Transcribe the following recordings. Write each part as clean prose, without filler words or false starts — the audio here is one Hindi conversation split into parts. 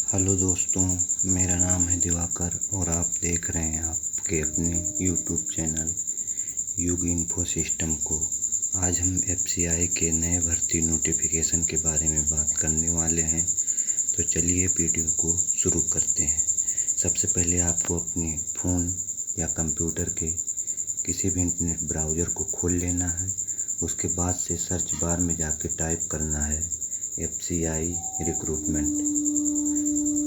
हेलो दोस्तों, मेरा नाम है दिवाकर और आप देख रहे हैं आपके अपने यूट्यूब चैनल युग इन्फो सिस्टम को। आज हम एफसीआई के नए भर्ती नोटिफिकेशन के बारे में बात करने वाले हैं। तो चलिए वीडियो को शुरू करते हैं। सबसे पहले आपको अपने फ़ोन या कंप्यूटर के किसी भी इंटरनेट ब्राउज़र को खोल लेना है। उसके बाद से सर्च बार में जाके टाइप करना है FCI recruitment.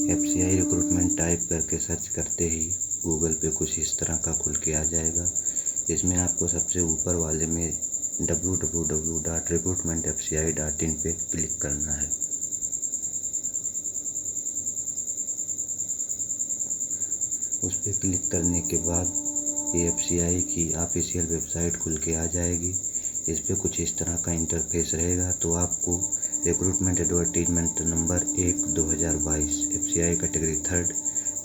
FCI recruitment type करके सर्च करते ही गूगल पे कुछ इस तरह का खुल के आ जाएगा, जिसमें आपको सबसे ऊपर वाले में www.recruitmentfci.in पे क्लिक करना है। उस पर क्लिक करने के बाद ये एफसीआई की ऑफिशियल वेबसाइट खुल के आ जाएगी। इस पर कुछ इस तरह का इंटरफेस रहेगा। तो आपको recruitment advertisement number 1/2022 FCI category 3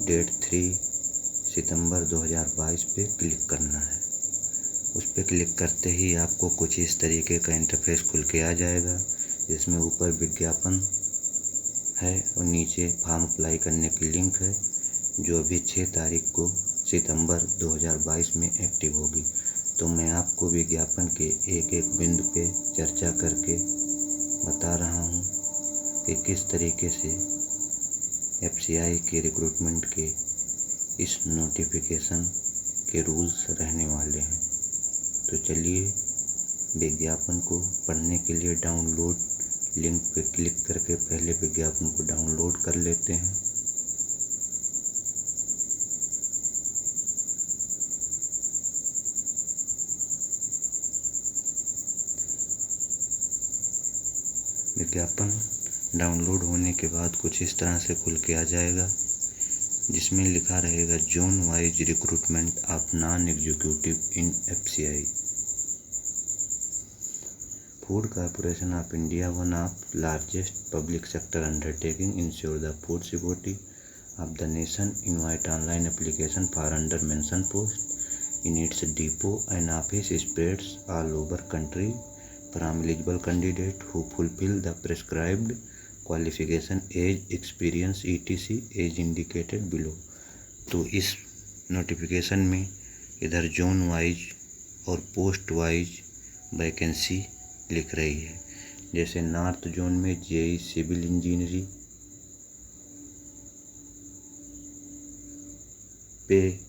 date 3 सितंबर 2022 पे क्लिक करना है। उस पर क्लिक करते ही आपको कुछ इस तरीके का इंटरफेस खुल के आ जाएगा, जिसमें ऊपर विज्ञापन है और नीचे फॉर्म अप्लाई करने की लिंक है, जो अभी 6 तारीख को सितंबर 2022 में एक्टिव होगी। तो मैं आपको विज्ञापन के एक एक बिंदु पे चर्चा करके बता रहा हूँ कि किस तरीके से एफसीआई के रिक्रूटमेंट के इस नोटिफिकेशन के रूल्स रहने वाले हैं। तो चलिए विज्ञापन को पढ़ने के लिए डाउनलोड लिंक पे क्लिक करके पहले विज्ञापन को डाउनलोड कर लेते हैं। विज्ञापन डाउनलोड होने के बाद कुछ इस तरह से खुल के आ जाएगा, जिसमें लिखा रहेगा zone wise recruitment of non executive in FCI. Food corporation of India, one of largest public sector undertaking, ensure the food security of the nation, invite online application for under mention post in its depot and office spreads all over country from eligible candidate who fulfill the prescribed qualification, age, experience etc as indicated below। तो इस नोटिफिकेशन में इधर जोन वाइज और पोस्ट वाइज वैकेंसी लिख रही है। जैसे नॉर्थ जोन में जेई सिविल इंजीनियरिंग पे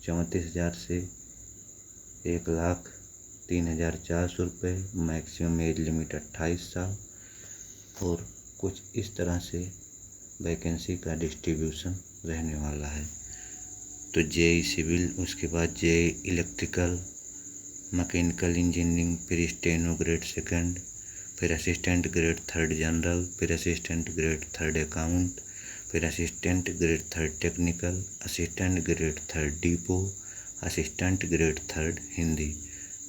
34,000 से 1,03,400 रुपये, मैक्सिमम एज लिमिट 28 साल, और कुछ इस तरह से वैकेंसी का डिस्ट्रीब्यूशन रहने वाला है। तो जेई सिविल, उसके बाद जेई इलेक्ट्रिकल, मैकेनिकल इंजीनियरिंग, फिर स्टेनो ग्रेड 2, फिर असिस्टेंट ग्रेड 3 जनरल, फिर असिस्टेंट ग्रेड 3 अकाउंट, फिर assistant grade 3 technical, assistant grade 3 depot, assistant grade 3 Hindi.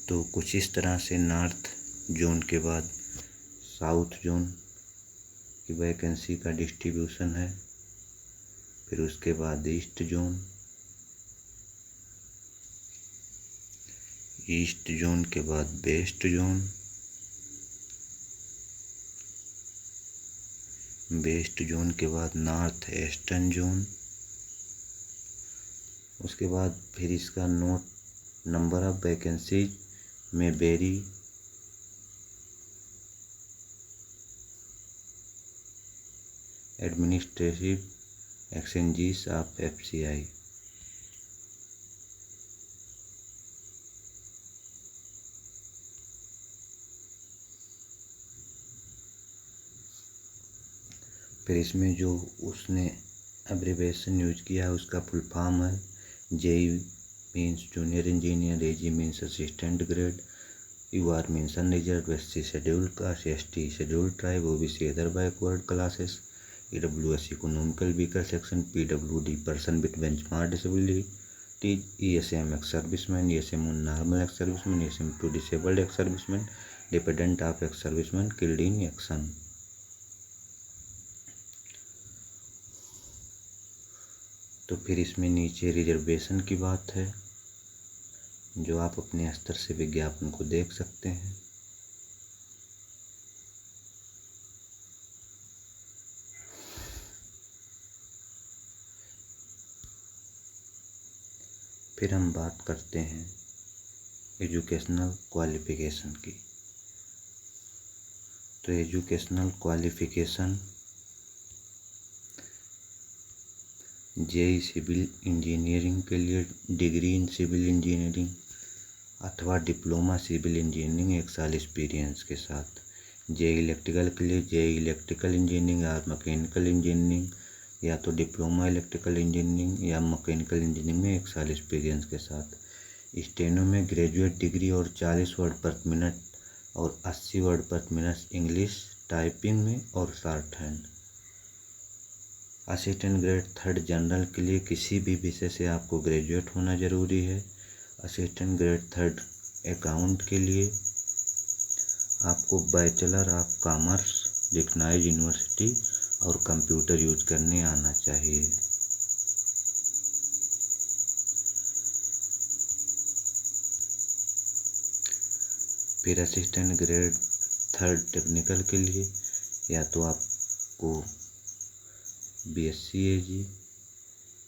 तो कुछ इस तरह से नॉर्थ जोन के बाद साउथ जोन की वैकेंसी का डिस्ट्रीब्यूशन है। फिर उसके बाद ईस्ट जोन, ईस्ट जोन के बाद वेस्ट जोन, वेस्ट जोन के बाद नॉर्थ ईस्टर्न जोन। उसके बाद फिर इसका नोट नंबर ऑफ वैकेंसीज में very administrative exchanges of FCI. फिर इसमें जो उसने एब्रिविएशन यूज किया है उसका फुल फॉर्म है JE means junior engineer, AG means assistant grade, UR means unreserved, SC scheduled caste, ST scheduled tribe, OBC other backward classes, EWS economical weaker section, PWD person with benchmark disability, ESM ex serviceman, ESM normal ex serviceman, ESM two disabled ex serviceman, dependent of ex serviceman killed in action. तो फिर इसमें नीचे रिजर्वेशन की बात है, जो आप अपने स्तर से विज्ञापन को देख सकते हैं। फिर हम बात करते हैं एजुकेशनल क्वालिफ़िकेशन की। तो educational qualification JEE civil engineering के लिए डिग्री इन सिविल इंजीनियरिंग अथवा डिप्लोमा सिविल इंजीनियरिंग 1 साल एक्सपीरियंस के साथ, जेईई इलेक्ट्रिकल के लिए जेईई इलेक्ट्रिकल इंजीनियरिंग या मैकेनिकल इंजीनियरिंग या तो डिप्लोमा इलेक्ट्रिकल इंजीनियरिंग या मैकेनिकल इंजीनियरिंग में 1 साल एक्सपीरियंस के साथ, स्टेनो में ग्रेजुएट डिग्री और 40 वर्ड पर मिनट और 80 वर्ड पर मिनट इंग्लिश टाइपिंग में और short hand. Assistant grade 3 general के लिए किसी भी विषय से आपको ग्रेजुएट होना ज़रूरी है। असिस्टेंट ग्रेड 3 अकाउंट के लिए आपको bachelor of commerce recognised university और कंप्यूटर यूज करने आना चाहिए। फिर असिस्टेंट ग्रेड 3 टेक्निकल के लिए या तो आपको बीएससी एजी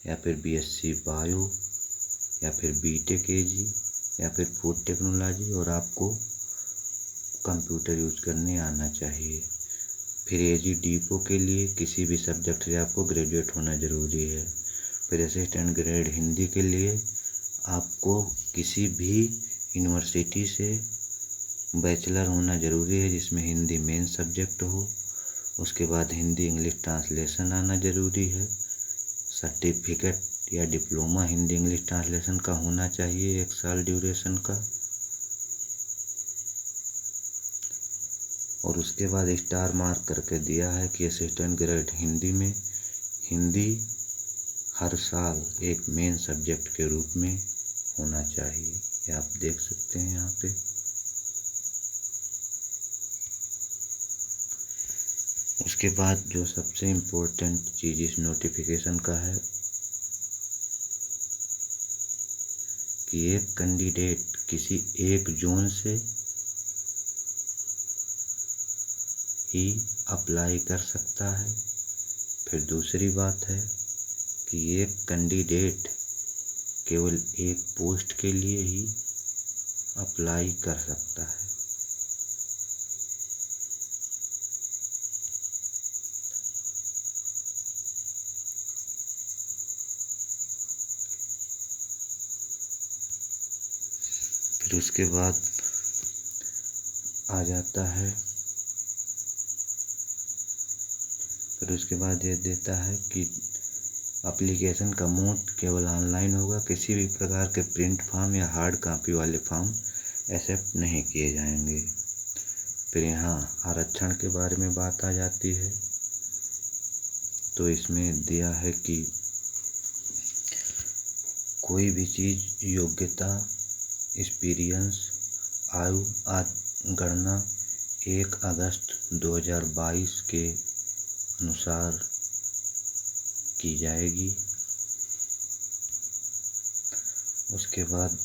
या फिर बीएससी बायो या फिर बीटेक एजी या फिर फूड टेक्नोलॉजी और आपको कंप्यूटर यूज करने आना चाहिए। फिर एजी डिपो के लिए किसी भी सब्जेक्ट से आपको ग्रेजुएट होना ज़रूरी है। फिर असिस्टेंट ग्रेड हिंदी के लिए आपको किसी भी यूनिवर्सिटी से बैचलर होना ज़रूरी है जिसमें हिंदी मेन सब्जेक्ट हो। उसके बाद हिंदी इंग्लिश ट्रांसलेशन आना ज़रूरी है। सर्टिफिकेट या डिप्लोमा हिंदी इंग्लिश ट्रांसलेशन का होना चाहिए 1 साल ड्यूरेशन का। और उसके बाद स्टार मार्क करके दिया है कि असिस्टेंट ग्रेड हिंदी में हिंदी हर साल एक मेन सब्जेक्ट के रूप में होना चाहिए। ये आप देख सकते हैं यहाँ पे। उसके बाद जो सबसे इम्पोर्टेंट चीज़ इस नोटिफिकेशन का है कि एक कैंडिडेट किसी एक जोन से ही अप्लाई कर सकता है। फिर दूसरी बात है कि एक कैंडिडेट केवल एक पोस्ट के लिए ही अप्लाई कर सकता है। फिर उसके बाद आ जाता है, फिर उसके बाद ये देता है कि एप्लीकेशन का मोड केवल ऑनलाइन होगा। किसी भी प्रकार के प्रिंट फॉर्म या हार्ड कॉपी वाले फॉर्म एक्सेप्ट नहीं किए जाएंगे। फिर यहाँ आरक्षण के बारे में बात आ जाती है। तो इसमें दिया है कि कोई भी चीज़ योग्यता एक्सपीरियंस आयु आदि गणना 1 अगस्त 2022 के अनुसार की जाएगी। उसके बाद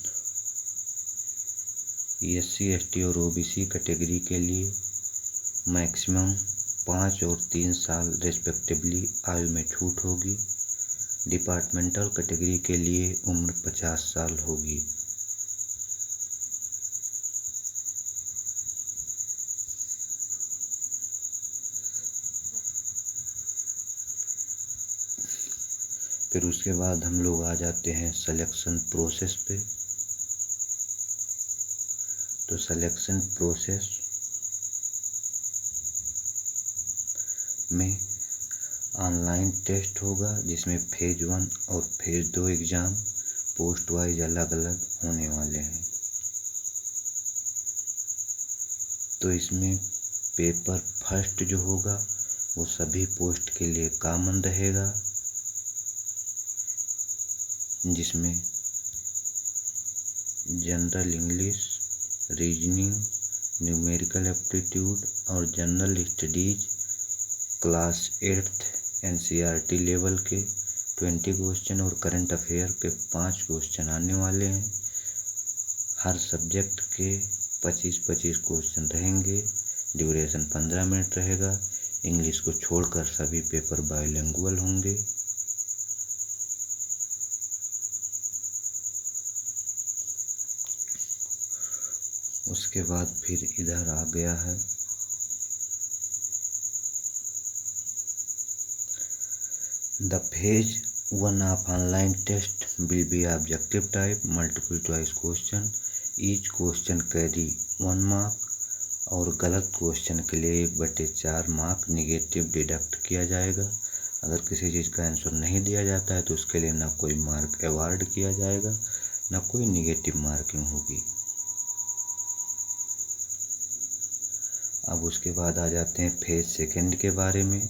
SC ST और OBC कैटेगरी के लिए मैक्सिमम 5 और 3 साल रेस्पेक्टिवली आयु में छूट होगी। डिपार्टमेंटल कैटेगरी के लिए उम्र 50 साल होगी। फिर उसके बाद हम लोग आ जाते हैं सिलेक्शन प्रोसेस पे। तो सिलेक्शन प्रोसेस में ऑनलाइन टेस्ट होगा जिसमें फेज 1 और फेज 2 एग्ज़ाम पोस्ट वाइज अलग अलग होने वाले हैं। तो इसमें पेपर फर्स्ट जो होगा वो सभी पोस्ट के लिए कॉमन रहेगा, जिसमें general English, reasoning, numerical aptitude और general studies class 8th NCERT level के 20 क्वेश्चन और करंट अफेयर के 5 क्वेश्चन आने वाले हैं। हर सब्जेक्ट के 25-25 क्वेश्चन रहेंगे। ड्यूरेशन 15 मिनट रहेगा। इंग्लिश को छोड़कर सभी पेपर बाइलिंगुअल होंगे। उसके बाद फिर इधर आ गया है the phase 1 of online test will be objective type multiple choice question. Each question carry 1 mark और गलत क्वेश्चन के लिए 1/4 मार्क निगेटिव डिडक्ट किया जाएगा। अगर किसी चीज़ का आंसर नहीं दिया जाता है तो उसके लिए ना कोई मार्क अवार्ड किया जाएगा, ना कोई निगेटिव मार्किंग होगी। अब उसके बाद आ जाते हैं फेज 2 के बारे में,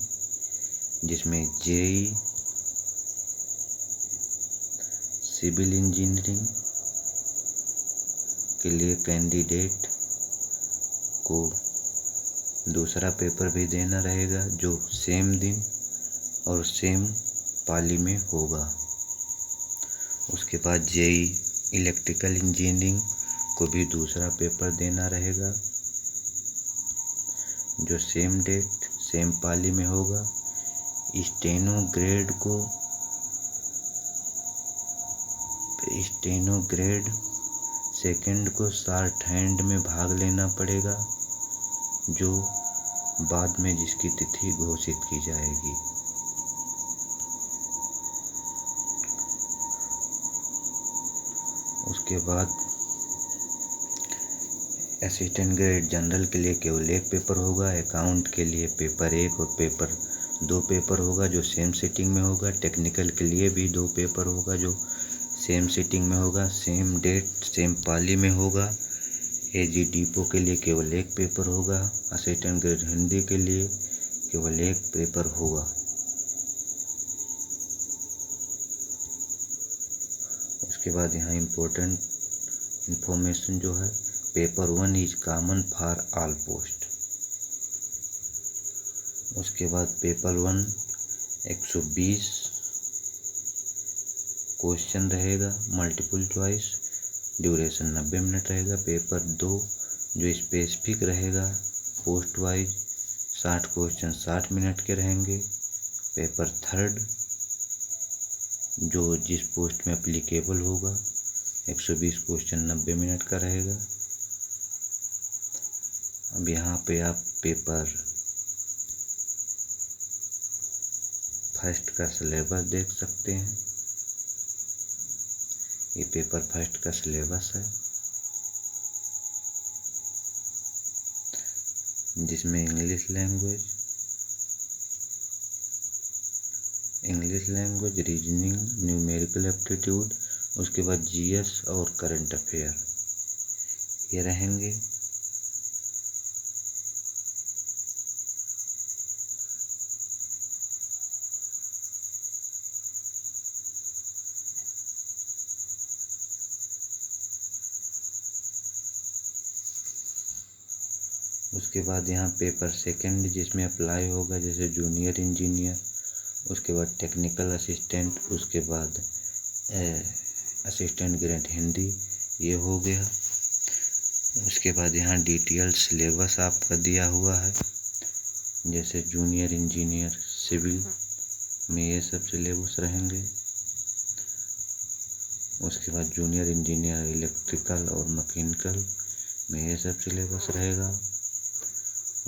जिसमें जेई, सिविल इंजीनियरिंग के लिए कैंडिडेट को दूसरा पेपर भी देना रहेगा जो सेम दिन और सेम पाली में होगा। उसके बाद जेई इलेक्ट्रिकल इंजीनियरिंग को भी दूसरा पेपर देना रहेगा जो सेम डेट सेम पाली में होगा। स्टेनो ग्रेड सेकंड को शॉर्ट हैंड में भाग लेना पड़ेगा, जो बाद में जिसकी तिथि घोषित की जाएगी। उसके बाद असिस्टेंट ग्रेड जनरल के लिए केवल एक पेपर होगा। अकाउंट के लिए पेपर 1 और पेपर 2 पेपर होगा जो सेम सिटिंग में होगा। टेक्निकल के लिए भी 2 पेपर होगा जो सेम सिटिंग में होगा, सेम डेट सेम पाली में होगा। एजी डिपो के लिए केवल 1 पेपर होगा। असिस्टेंट ग्रेड हिंदी के लिए केवल 1 पेपर होगा। उसके बाद यहाँ इम्पोर्टेंट इंफॉर्मेशन जो है, paper 1 is common for all post. उसके बाद पेपर 1 120 क्वेश्चन रहेगा मल्टीपल चॉइस, ड्यूरेशन 90 मिनट रहेगा। पेपर 2 जो स्पेसिफिक रहेगा पोस्ट वाइज 60 क्वेश्चन 60 मिनट के रहेंगे। पेपर 3 जो जिस पोस्ट में एप्लीकेबल होगा 120 क्वेश्चन 90 मिनट का रहेगा। अब यहाँ पे आप पेपर 1 का सिलेबस देख सकते हैं। ये पेपर 1 का सिलेबस है, जिसमें English language, reasoning, numerical aptitude, उसके बाद जीएस और करंट अफेयर ये रहेंगे। उसके बाद यहाँ पेपर 2 जिसमें अप्लाई होगा जैसे जूनियर इंजीनियर, उसके बाद टेक्निकल असिस्टेंट, उसके बाद असिस्टेंट ग्रेड हिंदी ये हो गया। उसके बाद यहाँ डिटेल सिलेबस आपका दिया हुआ है, जैसे जूनियर इंजीनियर सिविल में ये सब सिलेबस रहेंगे। उसके बाद जूनियर इंजीनियर इलेक्ट्रिकल और मैकेनिकल में ये सब सिलेबस रहेगा।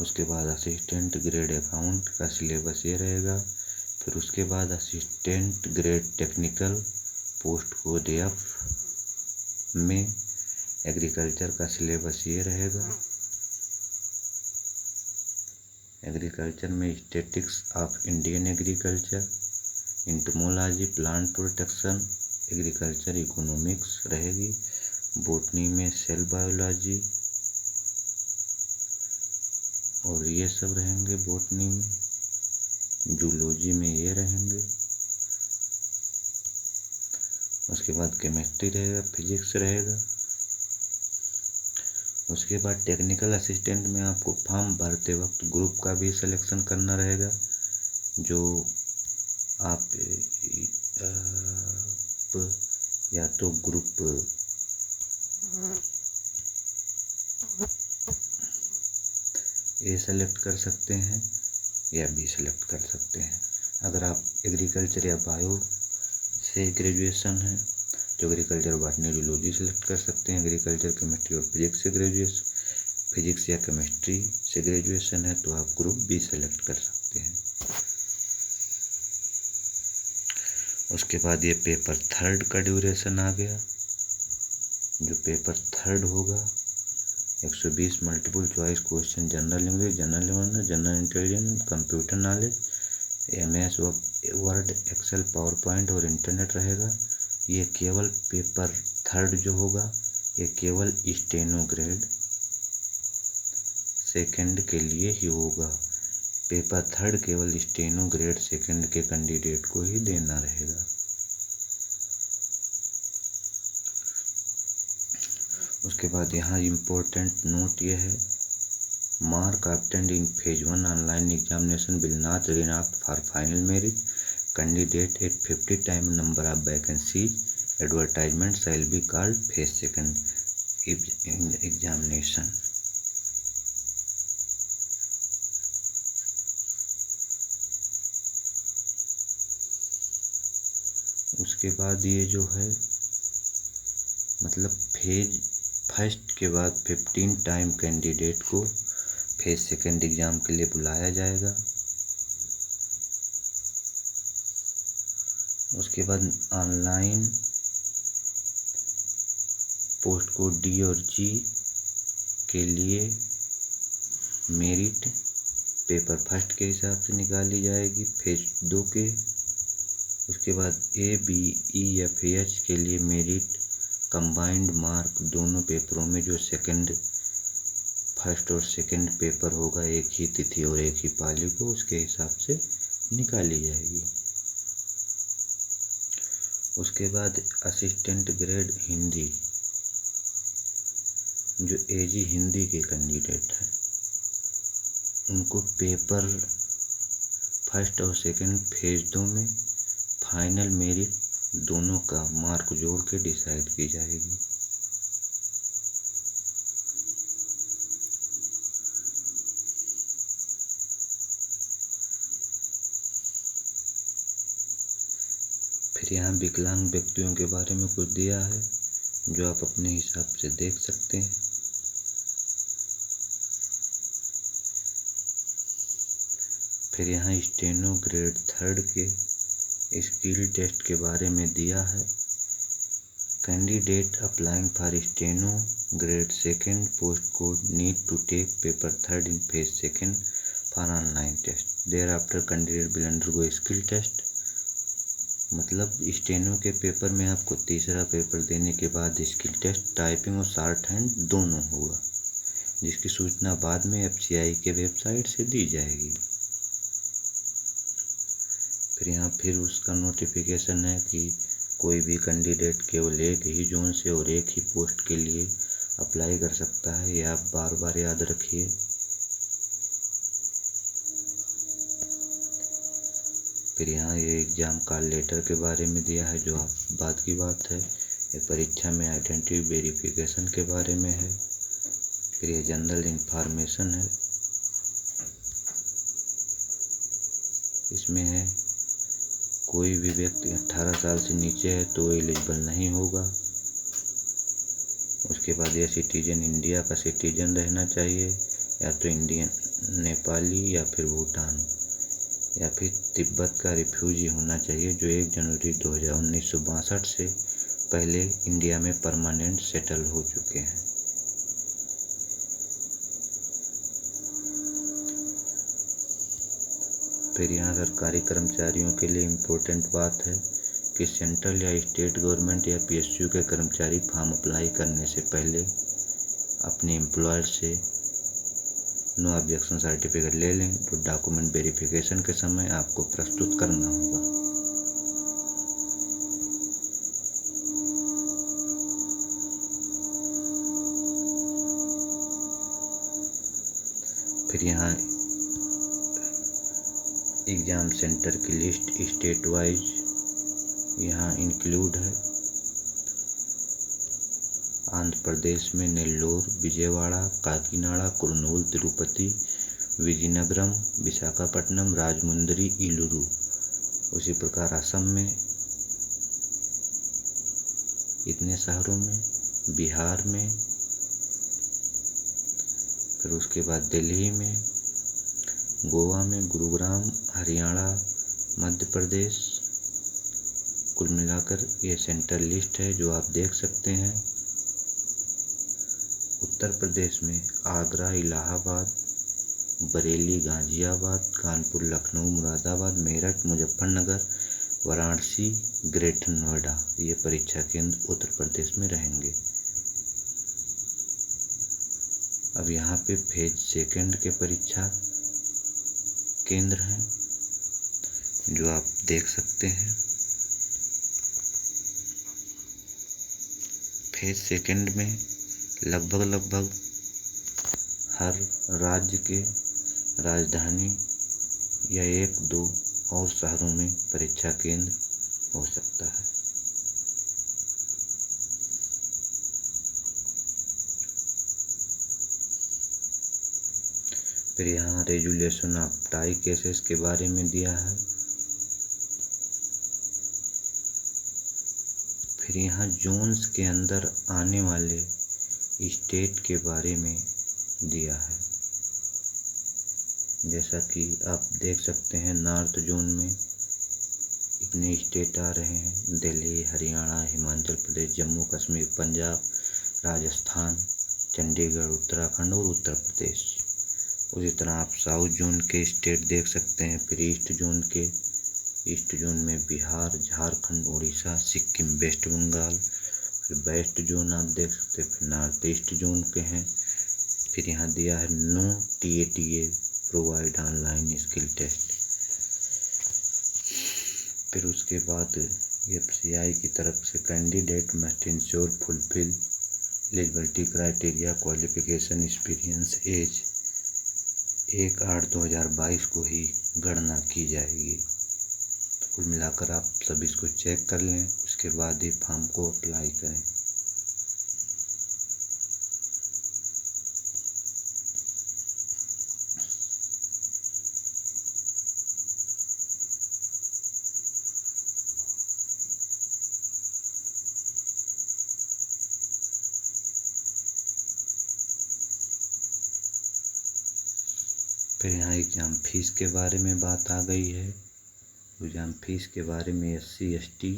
उसके बाद असिस्टेंट ग्रेड अकाउंट का सिलेबस ये रहेगा। फिर उसके बाद assistant grade technical post code F में एग्रीकल्चर का सिलेबस ये रहेगा। एग्रीकल्चर में statics of Indian agriculture, entomology, plant protection, agriculture economics रहेगी। बोटनी में सेल बायोलॉजी और ये सब रहेंगे। बोटनी में, जूलॉजी में ये रहेंगे। उसके बाद केमिस्ट्री रहेगा, फिजिक्स रहेगा। उसके बाद टेक्निकल असिस्टेंट में आपको फॉर्म भरते वक्त ग्रुप का भी सिलेक्शन करना रहेगा, जो आप या तो ग्रुप ए सेलेक्ट कर सकते हैं या बी सेलेक्ट कर सकते हैं। अगर आप एग्रीकल्चर या बायो से ग्रेजुएशन है तो एग्रीकल्चर, बॉटनी, जूलॉजी सेलेक्ट कर सकते हैं। एग्रीकल्चर, केमिस्ट्री और फिजिक्स से ग्रेजुएशन, फिजिक्स या केमिस्ट्री से ग्रेजुएशन है तो आप ग्रुप बी सेलेक्ट कर सकते हैं। उसके बाद ये पेपर थर्ड का ड्यूरेशन आ गया। जो पेपर थर्ड होगा 120 multiple choice question, general English, general awareness, general intelligence, computer knowledge, MS word, excel, power point और इंटरनेट रहेगा। ये केवल पेपर थर्ड जो होगा ये केवल स्टेनो ग्रेड सेकंड के लिए ही होगा। पेपर थर्ड केवल स्टेनो ग्रेड सेकंड के कैंडिडेट को ही देना रहेगा। उसके बाद यहाँ इम्पोर्टेंट नोट ये है, mark obtained in phase 1 online examination will not remarked for final merit candidate at 50 time number of vacancies, advertisement shall be called phase second examination. उसके बाद ये जो है मतलब फेज फर्स्ट के बाद 15 टाइम कैंडिडेट को फेज सेकंड एग्जाम के लिए बुलाया जाएगा। उसके बाद ऑनलाइन पोस्ट कोड D और G के लिए मेरिट पेपर फर्स्ट के हिसाब से निकाली जाएगी फेज 2 के। उसके बाद A, B, E या FH के लिए मेरिट कंबाइंड मार्क दोनों पेपरों में जो सेकंड फर्स्ट और सेकंड पेपर होगा एक ही तिथि और एक ही पाली को, उसके हिसाब से निकाली जाएगी। उसके बाद असिस्टेंट ग्रेड हिंदी, जो AG हिंदी के कैंडिडेट हैं उनको पेपर फर्स्ट और सेकंड फेज 2 में फाइनल मेरिट दोनों का मार्क जोड़ के डिसाइड की जाएगी। फिर यहाँ विकलांग व्यक्तियों के बारे में कुछ दिया है जो आप अपने हिसाब से देख सकते हैं। फिर यहाँ स्टेनो ग्रेड थर्ड के स्किल टेस्ट के बारे में दिया है। Candidate applying for steno grade second post code need to take paper third in phase second for online test, thereafter candidate will undergo skill test. मतलब स्टेनो के पेपर में आपको तीसरा पेपर देने के बाद स्किल टेस्ट, टाइपिंग और शॉर्ट हैंड दोनों होगा, जिसकी सूचना बाद में FCI के वेबसाइट से दी जाएगी। फिर उसका नोटिफिकेशन है कि कोई भी कैंडिडेट केवल एक ही जोन से और एक ही पोस्ट के लिए अप्लाई कर सकता है, ये आप बार बार याद रखिए। फिर यहाँ ये एग्ज़ाम कॉल लेटर के बारे में दिया है जो आप बाद की बात है। ये परीक्षा में आइडेंटिटी वेरिफिकेशन के बारे में है। फिर ये जनरल इंफॉर्मेशन है, इसमें है कोई भी व्यक्ति 18 साल से नीचे है तो एलिजिबल नहीं होगा। उसके बाद यह सिटीजन इंडिया का सिटीजन रहना चाहिए, या तो इंडियन, नेपाली या फिर भूटान या फिर तिब्बत का रिफ्यूजी होना चाहिए जो 1 जनवरी 1962 से पहले इंडिया में परमानेंट सेटल हो चुके हैं। फिर यहाँ सरकारी कर्मचारियों के लिए इम्पोर्टेंट बात है कि सेंट्रल या स्टेट गवर्नमेंट या PSU के कर्मचारी फॉर्म अप्लाई करने से पहले अपने एम्प्लॉयर से नो ऑब्जेक्शन सर्टिफिकेट ले लें, जो डॉक्यूमेंट वेरिफिकेशन के समय आपको प्रस्तुत करना होगा। फिर यहाँ एग्ज़ाम सेंटर की लिस्ट स्टेट वाइज यहाँ इंक्लूड है। आंध्र प्रदेश में नेल्लोर, विजयवाड़ा, काकीनाडा, कुर्नूल, तिरुपति, विजयनगरम, विशाखापट्टनम, राजमुंदरी, इलुरु। उसी प्रकार असम में इतने शहरों में, बिहार में, फिर उसके बाद दिल्ली में, गोवा में, गुरुग्राम, हरियाणा, मध्य प्रदेश। कुल मिलाकर ये सेंट्रल लिस्ट है जो आप देख सकते हैं। उत्तर प्रदेश में आगरा, इलाहाबाद, बरेली, गाजियाबाद, कानपुर, लखनऊ, मुरादाबाद, मेरठ, मुजफ्फरनगर, वाराणसी, ग्रेटर नोएडा, ये परीक्षा केंद्र उत्तर प्रदेश में रहेंगे। अब यहाँ पे फेज सेकंड के परीक्षा केंद्र हैं जो आप देख सकते हैं। फेज सेकंड में लगभग हर राज्य के राजधानी या 1-2 और शहरों में परीक्षा केंद्र हो सकता है। फिर यहाँ रेजुलेशन ऑफ टाई केसेस के बारे में दिया है। फिर यहाँ जोन्स के अंदर आने वाले स्टेट के बारे में दिया है। जैसा कि आप देख सकते हैं, नॉर्थ जोन में इतने स्टेट आ रहे हैं: दिल्ली, हरियाणा, हिमाचल प्रदेश, जम्मू कश्मीर, पंजाब, राजस्थान, चंडीगढ़, उत्तराखंड और उत्तर प्रदेश। उसी तरह आप साउथ जोन के स्टेट देख सकते हैं। फिर ईस्ट जोन में बिहार, झारखंड, उड़ीसा, सिक्किम, वेस्ट बंगाल। फिर वेस्ट जोन आप देख सकते हैं। फिर नॉर्थ ईस्ट जोन के हैं। फिर यहाँ दिया है no TATA provide online skill test. फिर उसके बाद FCI की तरफ से candidate must ensure fulfil eligibility criteria, qualification, experience, age 1/8/2022 को ही गणना की जाएगी। तो कुल मिलाकर आप सब इसको चेक कर लें, उसके बाद ही फॉर्म को अप्लाई करें। फिर यहाँ एग्ज़ाम फीस के बारे में बात आ गई है। एग्ज़ाम फीस के बारे में SC ST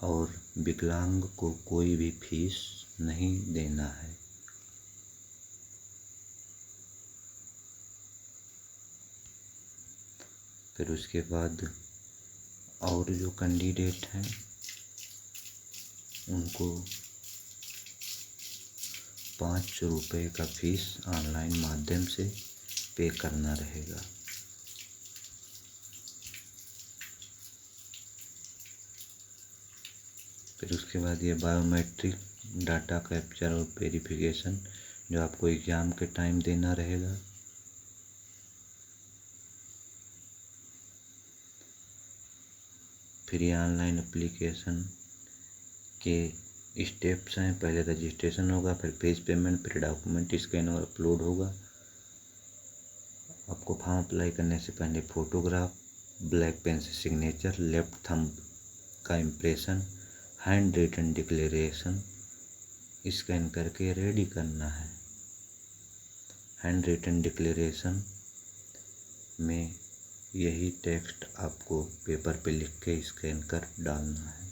और विकलांग को कोई भी फीस नहीं देना है। फिर उसके बाद और जो कैंडिडेट हैं उनको 500 रुपये का फीस ऑनलाइन माध्यम से पे करना रहेगा। फिर उसके बाद ये बायोमेट्रिक डाटा कैप्चर और वेरिफिकेशन जो आपको एग्ज़ाम के टाइम देना रहेगा। फिर ये ऑनलाइन एप्लीकेशन के स्टेप्स हैं। पहले रजिस्ट्रेशन होगा, फिर फीस पेमेंट, फिर डॉक्यूमेंट स्कैन और अपलोड होगा। आपको फॉर्म अप्लाई करने से पहले फ़ोटोग्राफ, ब्लैक पेन से सिग्नेचर, लेफ्ट थंब का impression, handwritten declaration scan करके रेडी करना है। हैंड रिटन डिक्लेरेशन में यही टेक्स्ट आपको पेपर पे लिख के स्कैन कर डालना है।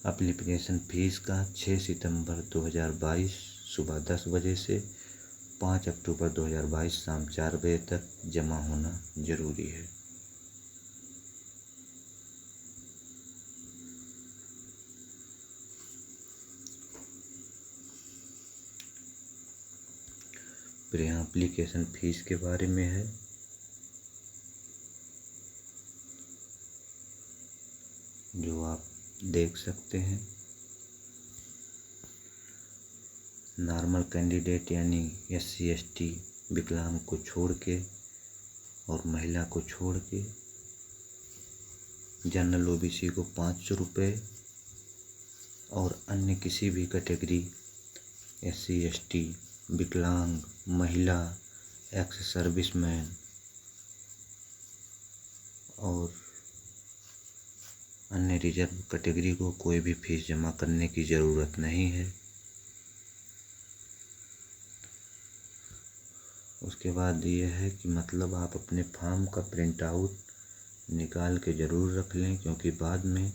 एप्लीकेशन फ़ीस का 6 सितंबर 2022 सुबह 10 बजे से 5 अक्टूबर 2022 शाम 4 बजे तक जमा होना जरूरी है। फिर यहाँ एप्लीकेशन फ़ीस के बारे में है। जो आप देख सकते हैं, नॉर्मल कैंडिडेट यानी SC ST विकलांग को छोड़ के और महिला को छोड़ के जनरल OBC को 500 रुपये और अन्य किसी भी कैटेगरी SC ST विकलांग, महिला, एक्स सर्विसमैन और अन्य रिजर्व कैटेगरी को कोई भी फीस जमा करने की ज़रूरत नहीं है। उसके बाद ये है कि मतलब आप अपने फॉर्म का प्रिंट आउट निकाल के ज़रूर रख लें, क्योंकि बाद में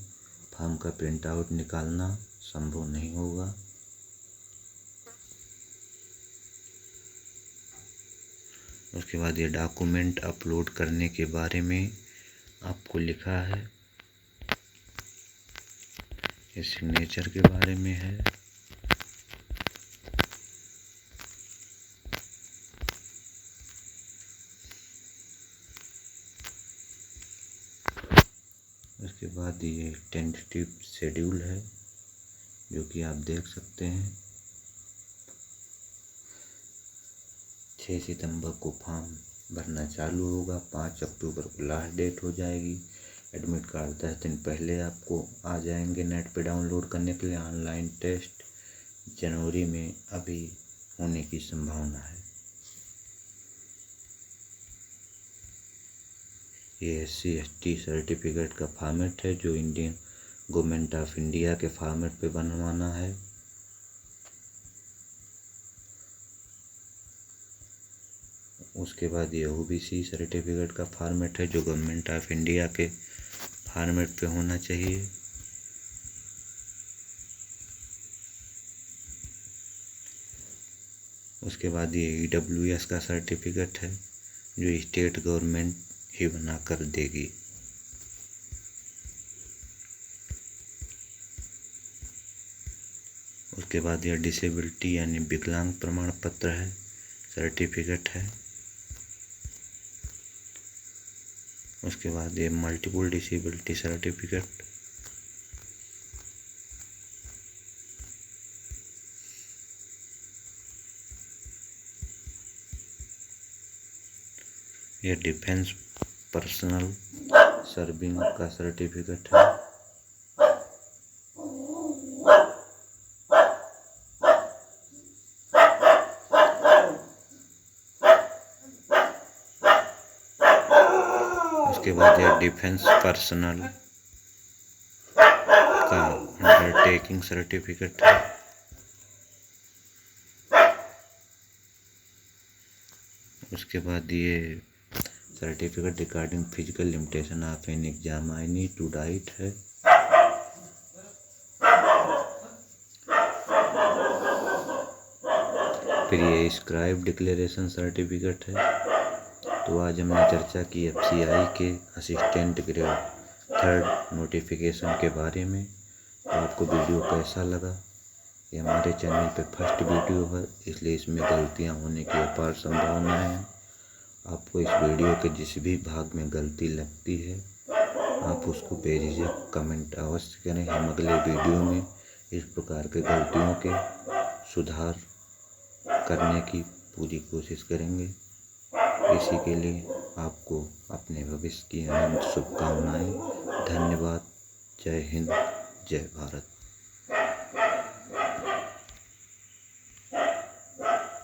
फॉर्म का प्रिंट आउट निकालना संभव नहीं होगा। उसके बाद ये डॉक्यूमेंट अपलोड करने के बारे में आपको लिखा है, ये सिग्नेचर के बारे में है। उसके बाद ये टेंटेटिव शेड्यूल है जो कि आप देख सकते हैं। 6 सितंबर को फॉर्म भरना चालू होगा, 5 अक्टूबर को लास्ट डेट हो जाएगी। एडमिट कार्ड 10 दिन पहले आपको आ जाएंगे नेट पे डाउनलोड करने के लिए। ऑनलाइन टेस्ट जनवरी में अभी होने की संभावना है। ये SC/ST सर्टिफिकेट का फॉर्मेट है जो इंडियन गवर्नमेंट ऑफ इंडिया के फॉर्मेट पे बनवाना है। उसके बाद ये OBC सर्टिफिकेट का फॉर्मेट है जो गवर्नमेंट ऑफ इंडिया के फॉर्मेट पे होना चाहिए। उसके बाद ये EWS का सर्टिफिकेट है जो स्टेट गवर्नमेंट ही बना कर देगी। उसके बाद यह डिसेबिलिटी यानी विकलांग प्रमाण पत्र है, सर्टिफिकेट है। उसके बाद ये मल्टीपल डिसेबिलिटी सर्टिफिकेट। यह डिफेंस पर्सनल सर्विंग का सर्टिफिकेट है। उसके बाद यह डिफेंस पर्सनल का अंडरटेकिंग सर्टिफिकेट है। उसके बाद ये certificate regarding physical limitation of an exam I need to write है। फिर ये स्क्राइब डिक्लेरेशन सर्टिफिकेट है। तो आज हमने चर्चा की FCI के असिस्टेंट ग्रेड 3rd नोटिफिकेशन के बारे में। तो आपको वीडियो कैसा लगा? ये हमारे चैनल पे फर्स्ट वीडियो है, इसलिए इसमें गलतियां होने की अपार संभावना है। आपको इस वीडियो के जिस भी भाग में गलती लगती है आप उसको बेझिझक कमेंट अवश्य करें। हम अगले वीडियो में इस प्रकार के गलतियों के सुधार करने की पूरी कोशिश करेंगे। इसी के लिए आपको अपने भविष्य की अनंत शुभकामनाएं। धन्यवाद। जय हिंद, जय भारत।